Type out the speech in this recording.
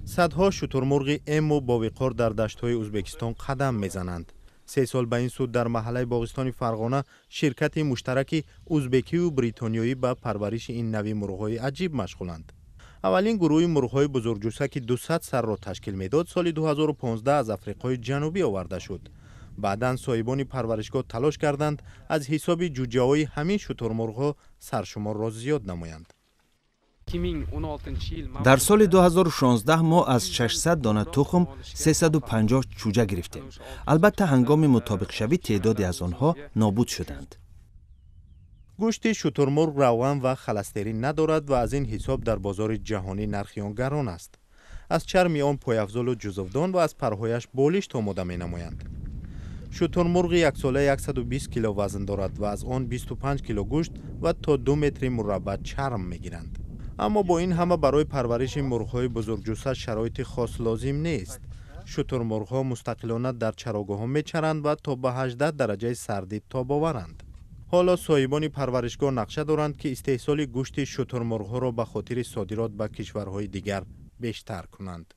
صدها شترمرغ امو با وقار در دشت‌های ازبکستان قدم میزنند. 3 سال به این سود در محله باغستان فرغانه شرکت مشترک ازبکی و بریتانیایی به پرورش این نوع مرغ‌های عجیب مشغولند. اولین گروه مرغ‌های بزرگجثه که 200 سر را تشکیل میداد سال 2015 از افریقای جنوبی آورده شد. بعداً صاحبان پرورشگاه تلاش کردند از حساب جوجه‌های همین شترمرغ‌ها سرشمار را زیاد نمایند. در سال 2016 ما از 600 دانه تخم 350 جوجه گرفتیم. البته هنگام مطابق شوی تعدادی از آنها نابود شدند. گوشت شترمرغ روغن و خلسترین ندارد و از این حساب در بازار جهانی نرخ آن گران است. از چرم آن پایافزال و جزودان و از پرهایش بالشت آماده می نمایند. شترمرغ یک ساله 120 کیلو وزن دارد و از آن 25 کیلو گوشت و تا 2 متر مربع چرم می گیرند. اما با این همه برای پرورش مرغ‌های بزرگجثه شرایط خاص لازم نیست. شترمرغ‌ها مستقلانه در چراگاه‌ها می‌چرند و تا به 18 درجه سردی تاب آورند. حالا صاحبان پرورشگاه نقشه دارند که استحصال گوشت شترمرغ‌ها را به خاطر صادرات به کشورهای دیگر بیشتر کنند.